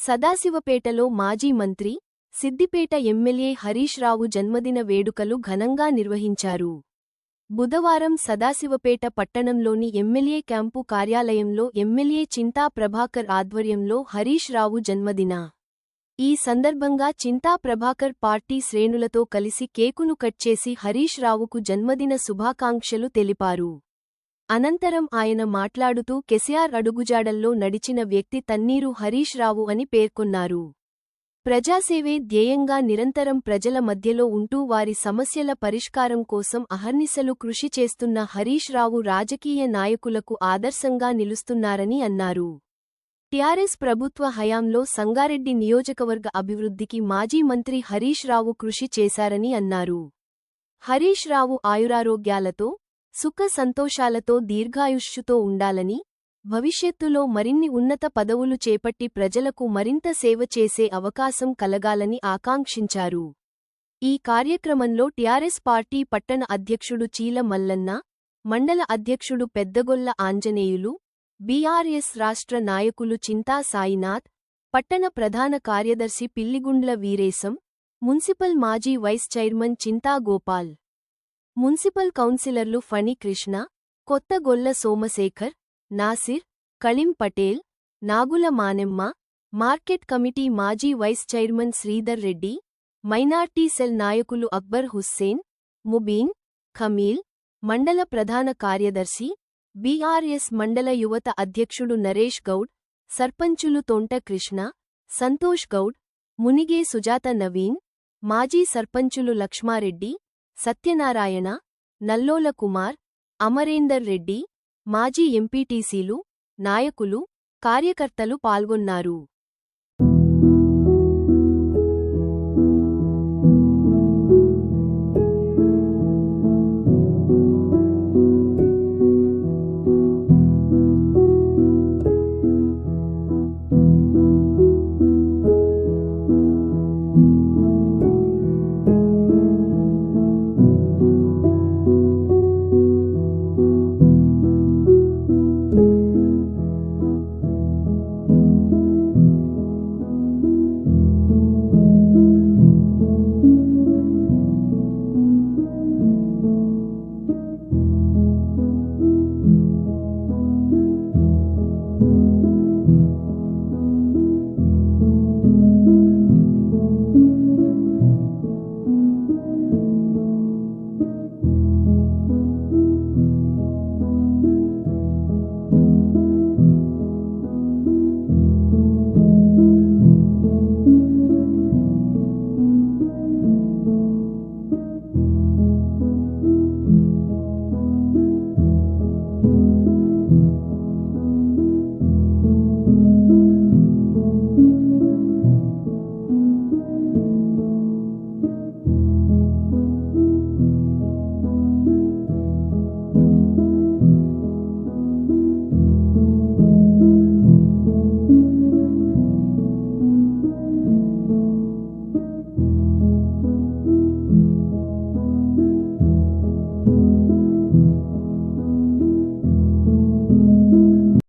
సదాశివపేటలో మాజీ మంత్రి, సిద్దిపేట ఎమ్మెల్యే హరీష్ రావు జన్మదిన వేడుకలు ఘనంగా నిర్వహించారు. బుధవారం సదాశివపేట పట్టణంలోని ఎమ్మెల్యే క్యాంపు కార్యాలయంలో ఎమ్మెల్యే చింతా ప్రభాకర్ ఆధ్వర్యంలో హరీష్ రావు జన్మదిన. ఈ సందర్భంగా చింతా ప్రభాకర్ పార్టీ శ్రేణులతో కలిసి కేకును కట్ చేసి హరీష్ రావుకు జన్మదిన శుభాకాంక్షలు తెలిపారు. అనంతరం ఆయన మాట్లాడుతూ కేసీఆర్ అడుగుజాడల్లో నడిచిన వ్యక్తి తన్నీరు హరీష్ రావు అని పేర్కొన్నారు. ప్రజాసేవే ధ్యేయంగా నిరంతరం ప్రజల మధ్యలో ఉంటూ వారి సమస్యల పరిష్కారం కోసం అహర్నిశలు కృషి చేస్తున్న హరీష్ రావు రాజకీయ నాయకులకు ఆదర్శంగా నిలుస్తున్నారని అన్నారు. టీఆర్ఎస్ ప్రభుత్వ హయాంలో సంగారెడ్డి నియోజకవర్గ అభివృద్ధికి మాజీ మంత్రి హరీష్ రావు కృషి చేశారని అన్నారు. హరీష్ రావు ఆయురారోగ్యాలతో, సుఖ సంతోషాలతో దీర్ఘాయుష్యుతో ఉండాలని, భవిష్యత్తులో మరిన్ని ఉన్నత పదవులు చేపట్టి ప్రజలకు మరింత సేవ చేసే అవకాశం కలగాలని ఆకాంక్షించారు. ఈ కార్యక్రమంలో టీఆర్ఎస్ పార్టీ పట్టణ అధ్యక్షుడు చీల మల్లన్న, మండల అధ్యక్షుడు పెద్దగొల్ల ఆంజనేయులు, బీఆర్ఎస్ రాష్ట్ర నాయకులు చింతా సాయినాథ్, పట్టణ ప్రధాన కార్యదర్శి పిల్లిగుండ్ల వీరేశం, మున్సిపల్ మాజీ vice chairman Chinta Gopal, municipal కౌన్సిలర్లు ఫణి కృష్ణ, కొత్తగొల్ల సోమశేఖర్, నాసిర్, కళిం పటేల్, నాగుల మానెమ్మ, మార్కెట్ కమిటీ మాజీ vice chairman Sridhar Reddy, minority cell నాయకులు అక్బర్ హుస్సేన్, ముబీన్, ఖమీల్, మండల ప్రధాన కార్యదర్శి, బీఆర్ఎస్ మండల యువత అధ్యక్షుడు నరేష్ గౌడ్, సర్పంచులు తొంట కృష్ణ, సంతోష్ గౌడ్, మునిగే సుజాత నవీన్, మాజీ సర్పంచులు లక్ష్మారెడ్డి, సత్యనారాయణ, నల్లోల కుమార్, అమరేందర్ రెడ్డి, మాజీ ఎంపీటీసీలు, నాయకులు, కార్యకర్తలు పాల్గొన్నారు.